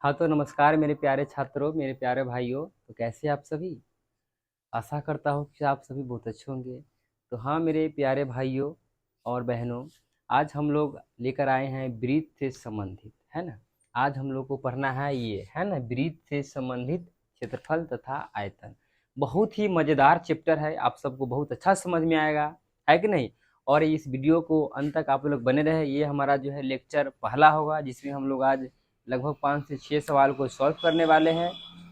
हाँ, तो नमस्कार मेरे प्यारे छात्रों, मेरे प्यारे भाइयों। तो कैसे आप सभी? आशा करता हूँ कि आप सभी बहुत अच्छे होंगे। तो हाँ, मेरे प्यारे भाइयों और बहनों, आज हम लोग लेकर आए हैं ब्रीथ से संबंधित, है ना? आज हम लोग को पढ़ना है ये, है ना, ब्रीथ से संबंधित क्षेत्रफल तथा आयतन। बहुत ही मज़ेदार चैप्टर है, आप सबको बहुत अच्छा समझ में आएगा, है कि नहीं? और इस वीडियो को अंत तक आप लोग बने रहे। ये हमारा जो है लेक्चर पहला होगा, जिसमें हम लोग आज लगभग 5 से 6 सवाल को सॉल्व करने वाले हैं।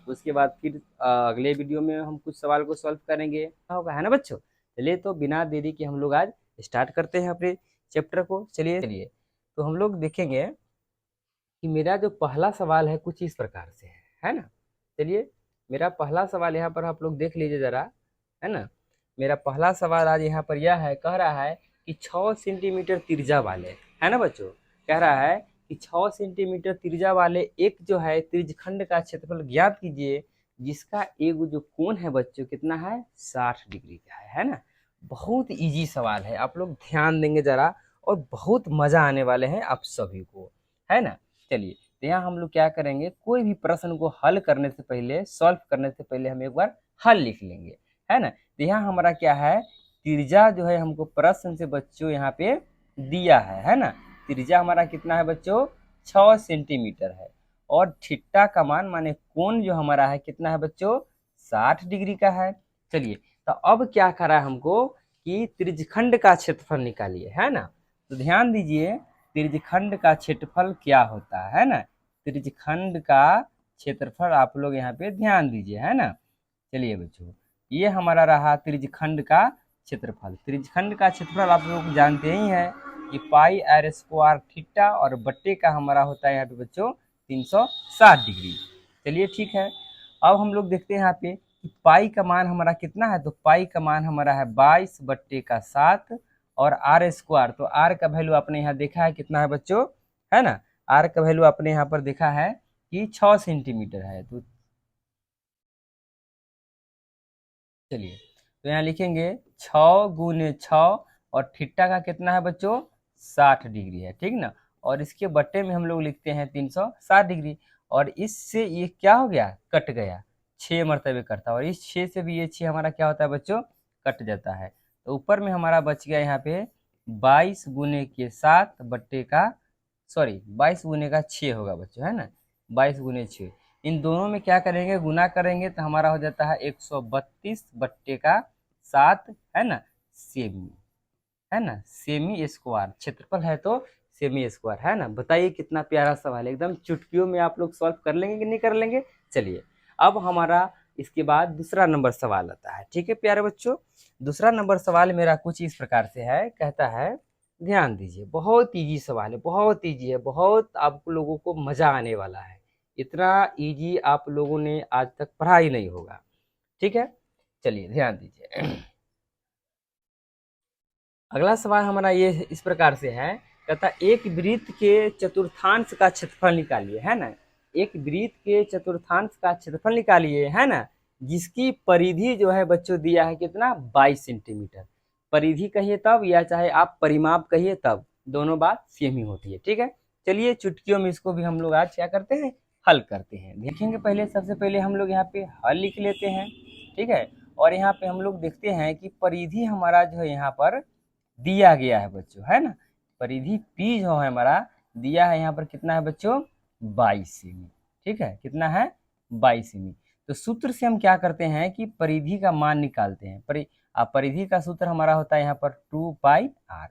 उसके बाद फिर अगले वीडियो में हम कुछ सवाल को सॉल्व करेंगे, होगा, है ना बच्चों? चलिए, तो बिना देरी के हम लोग आज स्टार्ट करते हैं अपने चैप्टर को। चलिए चलिए, तो हम लोग देखेंगे कि मेरा जो पहला सवाल है कुछ इस प्रकार से है ना? चलिए, मेरा पहला सवाल यहाँ पर आप लोग देख लीजिए ज़रा, है ना? मेरा पहला सवाल आज यहाँ पर यह है, कह रहा है कि 6 सेंटीमीटर त्रिज्या वाले, है ना बच्चों? कह रहा है कि 6 सेंटीमीटर त्रिज्या वाले एक जो है त्रिज्यखंड का क्षेत्रफल ज्ञात कीजिए, जिसका एक जो कोण है बच्चों कितना है, 60 डिग्री का है ना? बहुत इजी सवाल है, आप लोग ध्यान देंगे ज़रा और बहुत मज़ा आने वाले हैं आप सभी को, है ना? चलिए, तो यहाँ हम लोग क्या करेंगे, कोई भी प्रश्न को हल करने से पहले, सॉल्व करने से पहले हम एक बार हल लिख लेंगे, है ना? तो यहाँ हमारा क्या है, त्रिज्या जो है हमको प्रश्न से बच्चों यहाँ पे दिया है ना? त्रिज्या हमारा कितना है बच्चों, 6 सेंटीमीटर है। और थीटा का मान माने कोण जो हमारा है कितना है बच्चों, 60 डिग्री का है। चलिए, तो अब क्या करा है हमको कि त्रिज्यखंड का क्षेत्रफल निकालिए, है ना? तो ध्यान दीजिए, त्रिज्यखंड का क्षेत्रफल क्या होता है ना? त्रिज्यखंड का क्षेत्रफल आप लोग यहाँ पे ध्यान दीजिए, है ना? चलिए बच्चों, ये हमारा रहा त्रिज्यखंड का क्षेत्रफल। त्रिज्यखंड का क्षेत्रफल आप लोग जानते ही हैं कि पाई आर स्क्वायर थीटा और बट्टे का हमारा होता है यहाँ पे बच्चों 360 डिग्री। चलिए ठीक है, अब हम लोग देखते हैं यहाँ पे कि पाई का मान हमारा कितना है। तो पाई का मान हमारा है 22 बट्टे का 7 और आर स्क्वायर, तो आर का वैल्यू आपने यहाँ देखा है कितना है बच्चों, है ना? आर का वैल्यू आपने यहाँ पर देखा है कि 6 सेंटीमीटर है। तो चलिए, तो यहाँ लिखेंगे 6 × 6 और थीटा का कितना है बच्चों, 60 डिग्री है, ठीक ना? और इसके बट्टे में हम लोग लिखते हैं 360 डिग्री। और इससे ये क्या हो गया, कट गया, 6 मरतबे करता है, और इस 6 से भी ये 6 हमारा क्या होता है बच्चों, कट जाता है। तो ऊपर में हमारा बच गया यहाँ पे 22 × 7 बट्टे का, सॉरी 22 × 6 होगा बच्चों, है ना? 22 × 6, इन दोनों में क्या करेंगे, गुना करेंगे तो हमारा हो जाता है 132 बट्टे का 7, है ना? सेमी, है ना? सेमी स्क्वायर क्षेत्रफल है तो सेमी स्क्वायर, है ना? बताइए कितना प्यारा सवाल है, एकदम चुटकियों में आप लोग सॉल्व कर लेंगे कि नहीं कर लेंगे? चलिए, अब हमारा इसके बाद दूसरा नंबर सवाल आता है, ठीक है प्यारे बच्चों? दूसरा नंबर सवाल मेरा कुछ इस प्रकार से है, कहता है, ध्यान दीजिए, बहुत इजी सवाल है, बहुत इजी है, बहुत आप लोगों को मजा आने वाला है। इतना इजी आप लोगों ने आज तक पढ़ा ही नहीं होगा, ठीक है? चलिए ध्यान दीजिए, अगला सवाल हमारा ये इस प्रकार से है, कहता एक वृत्त के चतुर्थांश का क्षेत्रफल निकालिए, है ना? एक वृत्त के चतुर्थांश का क्षेत्रफल निकालिए, है ना? जिसकी परिधि जो है बच्चों दिया है कितना, 22 सेंटीमीटर। परिधि कहिए तब, या चाहे आप परिमाप कहिए तब, दोनों बात सेम ही होती है, ठीक है? चलिए, चुटकियों में इसको भी हम लोग आज क्या करते हैं, हल करते हैं। देखेंगे पहले, सबसे पहले हम लोग यहाँ पे हल लिख लेते हैं, ठीक है? और यहाँ पे हम लोग देखते हैं कि परिधि हमारा जो है यहाँ पर दिया गया है बच्चों, है ना? परिधि पी जो है हमारा दिया है यहाँ पर कितना है बच्चों, 22 सेमी, ठीक है? कितना है, 22 सेमी। तो सूत्र से हम क्या करते हैं कि परिधि का मान निकालते हैं। परिधि का सूत्र हमारा होता है यहाँ पर 2πr,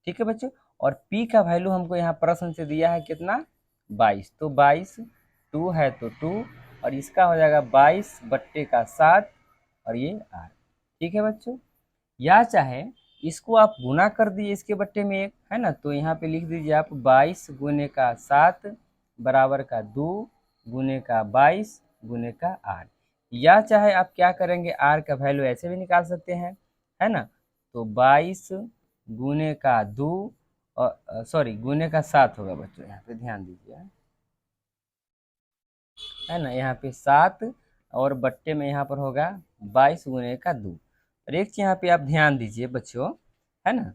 ठीक है बच्चों? और p का वैल्यू हमको यहाँ प्रश्न से दिया है कितना, 22। तो 22, 2 है तो 2, और इसका हो जाएगा 22 बट्टे का 7 और ये r, ठीक है बच्चों? या चाहे इसको आप गुना कर दिए इसके बट्टे में एक, है ना? तो यहाँ पे लिख दीजिए आप 22 गुने का 7 बराबर का 2 गुने का 22 गुने का आर। या चाहे आप क्या करेंगे, आर का वैल्यू ऐसे भी निकाल सकते हैं, है ना? तो 22 गुने का 2 और सॉरी गुने का 7 होगा बच्चों, यहाँ पे ध्यान दीजिए, है ना? यहाँ पे 7 और बट्टे में यहाँ पर होगा 22 गुने का 2। और एक चीज यहाँ पे आप ध्यान दीजिए बच्चों, है ना?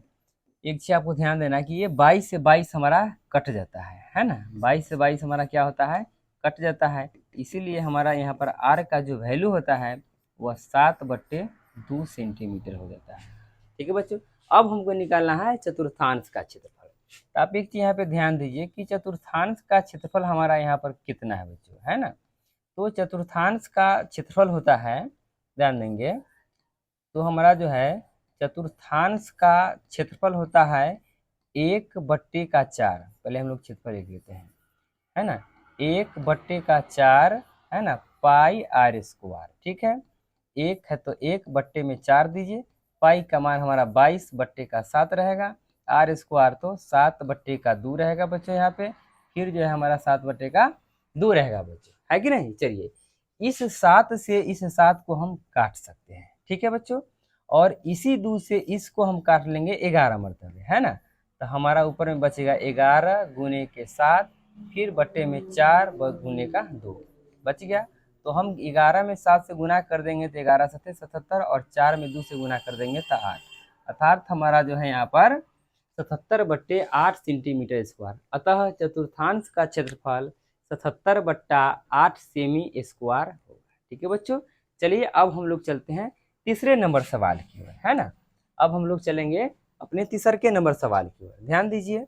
एक चीज आपको ध्यान देना कि ये 22 से 22 हमारा कट जाता है ना? 22 से 22 हमारा क्या होता है, कट जाता है, इसीलिए हमारा यहाँ पर आर का जो वैल्यू होता है वह 7/2 सेंटीमीटर हो जाता है। ठीक है बच्चों, अब हमको निकालना है चतुर्थांश का क्षेत्रफल। तो आप एक चीज यहाँ पे ध्यान दीजिए कि चतुर्थांश का क्षेत्रफल हमारा यहाँ पर कितना है बच्चों, है ना। तो चतुर्थांश का क्षेत्रफल होता है, ध्यान देंगे, तो हमारा जो है चतुर्थांश का क्षेत्रफल होता है 1/4। पहले हम लोग क्षेत्रफल लिख लेते हैं, है ना, 1/4, है ना, पाई आर स्क्वायर। ठीक है, एक है तो 1/4 दीजिए, पाई का मान हमारा 22/7 रहेगा, आर स्क्वायर तो 7/2 रहेगा बच्चों यहाँ पे, फिर जो है हमारा 7/2 रहेगा बच्चों, है कि नहीं। चलिए, इस 7 से इस 7 को हम काट सकते हैं, ठीक है बच्चों, और इसी 2 से इसको हम काट लेंगे 11 मरतबे, है ना। तो हमारा ऊपर में बचेगा 11 गुने के 7, फिर बट्टे में 4 गुने का 2 बच गया। तो हम 11 में 7 से गुना कर देंगे तो 11 7 77, और 4 में 2 से गुना कर देंगे तो 8, अर्थात हमारा जो है यहाँ पर 77/8 सेंटीमीटर स्क्वायर। अतः चतुर्थांश का क्षेत्रफल 77/8 सेमी स्क्वायर होगा। ठीक है बच्चों, चलिए अब हम लोग चलते हैं तीसरे नंबर सवाल की ओर, है ना। अब हम लोग चलेंगे अपने तीसरे नंबर सवाल की ओर। ध्यान दीजिए,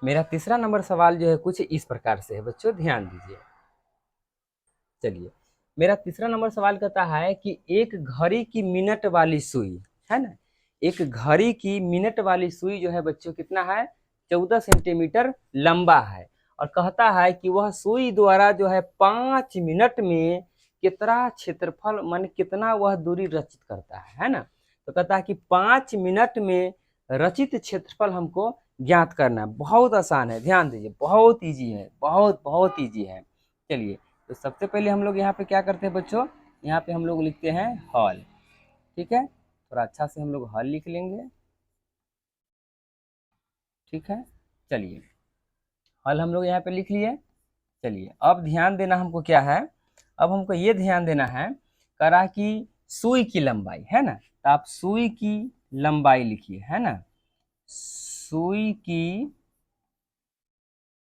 मेरा तीसरा नंबर सवाल जो है कुछ इस प्रकार से है बच्चों, ध्यान दीजिए। चलिए, मेरा तीसरा नंबर सवाल कहता है कि एक घड़ी की मिनट वाली सुई, है ना, एक घड़ी की मिनट वाली सुई जो है बच्चों कितना है, 14 सेंटीमीटर लंबा है, और कहता है कि वह सुई द्वारा जो है 5 मिनट में कितना क्षेत्रफल मान कितना वह दूरी रचित करता है ना। तो कहता है कि 5 मिनट में रचित क्षेत्रफल हमको ज्ञात करना है। बहुत आसान है, ध्यान दीजिए, बहुत ईजी है, बहुत बहुत ईजी है। चलिए, तो सबसे पहले हम लोग यहाँ पे क्या करते हैं बच्चों, यहाँ पे हम लोग लिखते हैं हॉल। ठीक है, थोड़ा अच्छा से हम लोग हॉल लिख लेंगे। ठीक है, चलिए, हॉल हम लोग यहाँ पे लिख लिए। चलिए, अब ध्यान देना हमको क्या है, अब हमको ये ध्यान देना है, करा कि सुई की लंबाई, है ना, तो आप सुई की लंबाई लिखिए, है ना, सुई की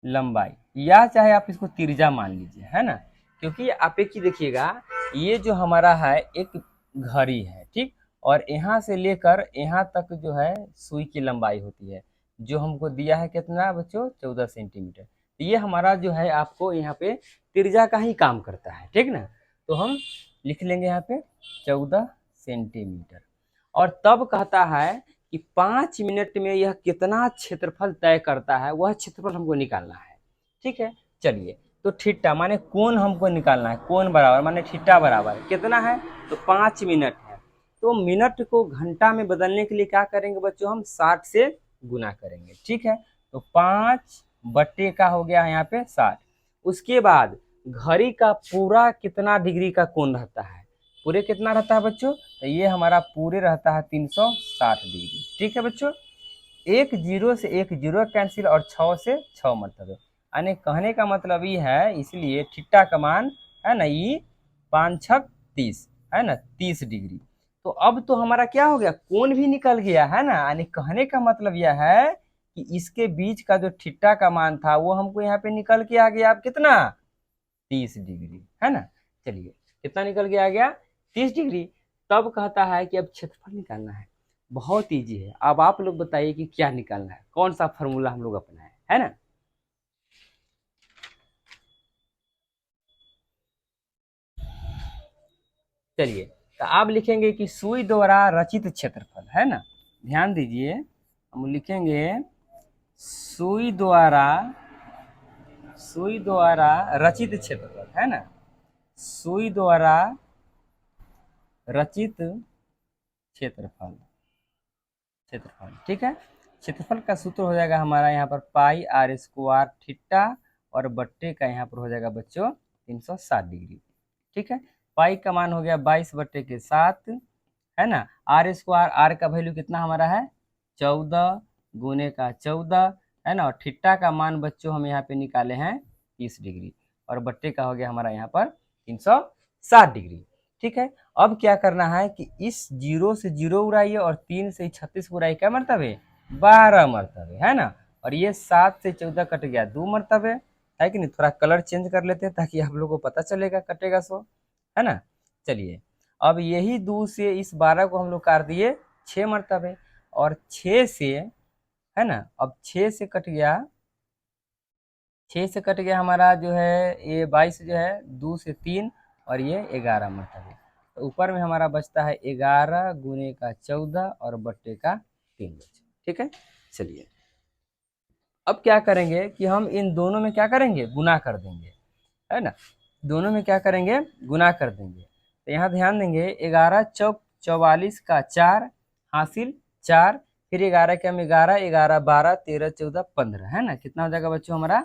लंबाई, या चाहे आप इसको त्रिज्या मान लीजिए, है ना, क्योंकि आप एक ही देखिएगा, ये जो हमारा है एक घड़ी है, ठीक, और यहाँ से लेकर यहाँ तक जो है सुई की लंबाई होती है, जो हमको दिया है कितना बच्चों, 14 सेंटीमीटर। ये हमारा जो है आपको यहाँ पे त्रिज्या का ही काम करता है, ठीक ना। तो हम लिख लेंगे यहाँ पे 14 सेंटीमीटर, और तब कहता है कि 5 मिनट में यह कितना क्षेत्रफल तय करता है, वह क्षेत्रफल हमको निकालना है। ठीक है, चलिए, तो थीटा माने कोण हमको निकालना है, कोण बराबर माने थीटा बराबर कितना है, तो 5 मिनट है। तो मिनट को घंटा में बदलने के लिए क्या करेंगे बच्चों, हम 60 से गुना करेंगे। ठीक है, तो 5 बट्टे का हो गया यहाँ पे 60। उसके बाद घड़ी का पूरा कितना डिग्री का कोण रहता है, पूरे कितना रहता है बच्चों, तो ये हमारा पूरे रहता है 360 डिग्री। ठीक है बच्चों, एक जीरो से एक जीरो कैंसिल, और 6 से 6 मरतबे, यानी कहने का मतलब ये है, इसलिए थीटा का मान है ना, ये 5 6 30, है ना, 30 डिग्री। तो अब तो हमारा क्या हो गया, कोण भी निकल गया, है ना, यानी कहने का मतलब यह है कि इसके बीच का जो थीटा का मान था वो हमको यहाँ पे निकल के आ गया, अब कितना, 30 डिग्री, है ना। चलिए, कितना निकल के आ गया, 30 डिग्री। तब कहता है कि अब क्षेत्रफल निकालना है। बहुत इजी है, अब आप लोग बताइए कि क्या निकालना है, कौन सा फॉर्मूला हम लोग अपनाएं, है ना। चलिए, तो आप लिखेंगे कि सुई द्वारा रचित क्षेत्रफल, है ना, ध्यान दीजिए, हम लिखेंगे सुई द्वारा रचित क्षेत्रफल, है ना, सुई द्वारा रचित क्षेत्रफल। ठीक है, क्षेत्रफल का सूत्र हो जाएगा हमारा यहाँ पर पाई आर स्क्वायर थीटा, और बट्टे का यहाँ पर हो जाएगा बच्चों 360 डिग्री। ठीक है, पाई का मान हो गया 22/7, है ना, आर स्क्वायर, आर का वैल्यू कितना हमारा है 14 गुने का 14, है ना, और थीटा का मान बच्चों हम यहाँ पे निकाले हैं 30 डिग्री, और बट्टे का हो गया हमारा यहाँ पर 360 डिग्री। ठीक है, अब क्या करना है कि इस 0 से 0 उड़ाइए, और 3 से 36 उड़ाइए, क्या मरतबे, 12 मरतबे, है ना, और ये 7 से 14 कट गया 2 मरतबे, है कि नहीं। थोड़ा कलर चेंज कर लेते हैं ताकि आप लोगों को पता चलेगा कटेगा सो, है ना। चलिए, अब यही 2 से इस 12 को हम लोग काट दिए 6 मरतबे, और 6 से, है ना, अब 6 से कट गया, 6 से कट गया हमारा जो है ये 22 जो है 2 से 3, और ये 11 मरतबे। तो ऊपर में हमारा बचता है 11 गुने का 14 और बट्टे का 3 बचे। ठीक है, चलिए अब क्या करेंगे कि हम इन दोनों में क्या करेंगे, गुना कर देंगे, है ना। दोनों में क्या करेंगे, गुना कर देंगे। तो यहाँ ध्यान देंगे 11 चौक 44 का 4 हासिल 4, फिर 11 के हम 11, 11 12 13 14 15, है ना। कितना हो जाएगा बच्चों हमारा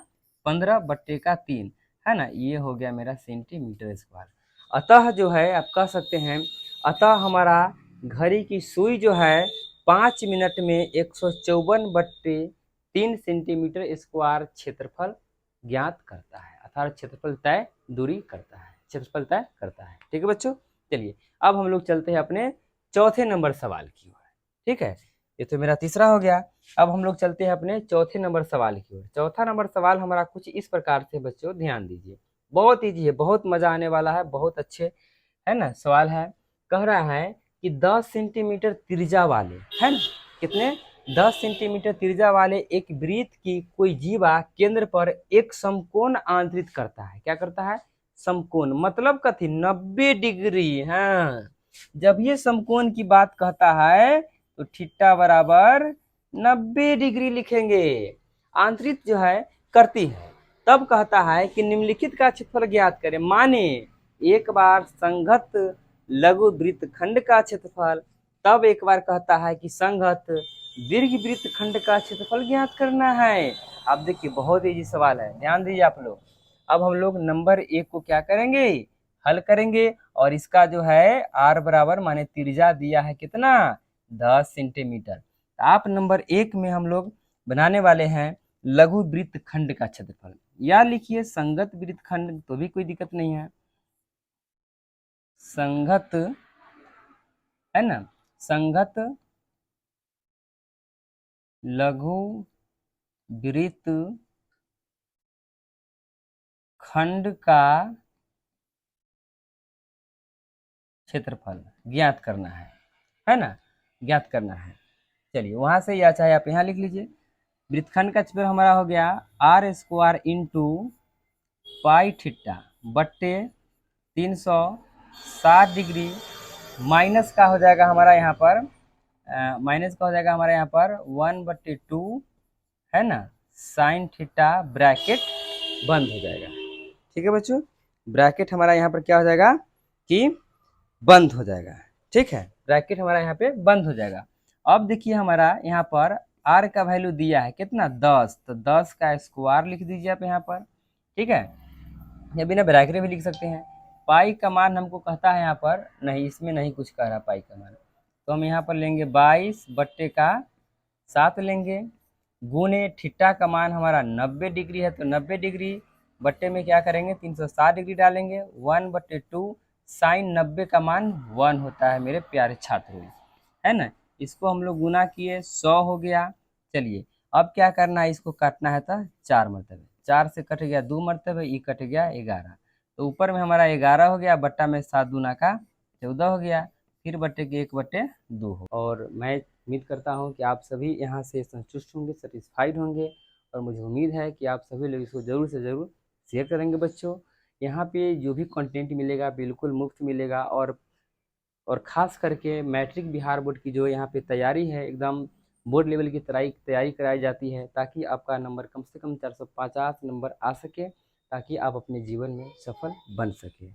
15 बट्टे का 3, है ना। ये हो गया मेरा सेंटीमीटर स्क्वायर। अतः जो है आप कह सकते हैं, अतः हमारा घड़ी की सुई जो है 5 मिनट में 154 बट्टे 3 सेंटीमीटर स्क्वायर क्षेत्रफल ज्ञात करता है, अर्थात क्षेत्रफल तय दूरी करता है, क्षेत्रफल तय करता है। ठीक है बच्चों, चलिए अब हम लोग चलते हैं अपने चौथे नंबर सवाल की ओर। ठीक है, ये तो मेरा तीसरा हो गया। अब हम लोग चलते हैं अपने चौथे नंबर सवाल की ओर। चौथा नंबर सवाल हमारा कुछ इस प्रकार से बच्चों, ध्यान दीजिए, बहुत ईजी है, बहुत मजा आने वाला है, बहुत अच्छे, है ना, सवाल है। कह रहा है कि 10 सेंटीमीटर त्रिज्या वाले, है ना, कितने, 10 सेंटीमीटर त्रिज्या वाले एक वृत्त की कोई जीवा केंद्र पर एक समकोण आंतरित करता है। क्या करता है, समकोण, मतलब कथी, 90 डिग्री। हाँ, जब ये समकोण की बात कहता है तो थीटा बराबर 90 डिग्री लिखेंगे, आंतरित जो है करती है। तब कहता है कि निम्नलिखित का क्षेत्रफल ज्ञात करें। माने एक बार संगत लघु वृत्तखंड का क्षेत्रफल, तब एक बार कहता है कि संगत दीर्घ वृत्तखंड का क्षेत्रफल ज्ञात करना है। अब देखिए बहुत इजी सवाल है, ध्यान दीजिए आप लोग। अब हम लोग नंबर 1 को क्या करेंगे, हल करेंगे, और इसका जो है r बराबर माने त्रिज्या दिया है कितना, 10 सेंटीमीटर। आप नंबर 1 में हम लोग बनाने वाले हैं लघु वृत्तखंड का क्षेत्रफल, या लिखिए संगत वृत्तखंड तो भी कोई दिक्कत नहीं है, संगत, है ना, संगत लघु वृत्त खंड का क्षेत्रफल ज्ञात करना है ना, ज्ञात करना है। चलिए वहां से, या चाहे आप यहाँ लिख लीजिए, वृत्तखंड का क्षेत्रफल हमारा हो गया r square into pi theta बट्टे 360 डिग्री, माइनस का हो जाएगा हमारा यहाँ पर, माइनस का हो जाएगा हमारा यहाँ पर 1/2, है ना, साइन थीटा, ब्रैकेट बंद हो जाएगा। ठीक है बच्चों, ब्रैकेट हमारा यहाँ पर क्या हो जाएगा कि बंद हो जाएगा। ठीक है, ब्रैकेट हमारा यहाँ पे बंद हो जाएगा। अब देखिए हमारा यहाँ पर r का वैल्यू दिया है कितना, 10, तो 10 का स्क्वायर लिख दीजिए आप यहाँ पर। ठीक है, या बिना ब्रैकेट भी लिख सकते हैं। पाई का मान हमको कहता है यहाँ पर, नहीं इसमें नहीं कुछ कह रहा पाई का मान, तो हम यहाँ पर लेंगे 22 बट्टे का 7 लेंगे, गुने थीटा का मान हमारा 90 डिग्री है, तो 90 डिग्री बट्टे में क्या करेंगे 360 डिग्री डालेंगे, 1/2 साइन 90 का मान 1 होता है मेरे प्यारे छात्रों, है ना। इसको हम लोग गुना किए 100 हो गया। चलिए अब क्या करना है, इसको काटना है तो 4 मरतबे, 4 से कट गया 2 मरतबे, ये कट गया 11, तो ऊपर में हमारा 11 हो गया, बट्टा में 7 दूना का 14 हो गया, फिर बट्टे के 1/2 हो। और मैं उम्मीद करता हूँ कि आप सभी यहाँ से संतुष्ट होंगे, सेटिस्फाइड होंगे, और मुझे उम्मीद है कि आप सभी लोग इसको ज़रूर से ज़रूर शेयर करेंगे बच्चों। यहाँ पे जो भी कंटेंट मिलेगा बिल्कुल मुफ्त मिलेगा, और ख़ास करके मैट्रिक बिहार बोर्ड की जो यहाँ पे तैयारी है, एकदम बोर्ड लेवल की तैयारी कराई जाती है, ताकि आपका नंबर कम से कम 450 नंबर आ सके, ताकि आप अपने जीवन में सफल बन सके।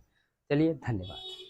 चलिए धन्यवाद।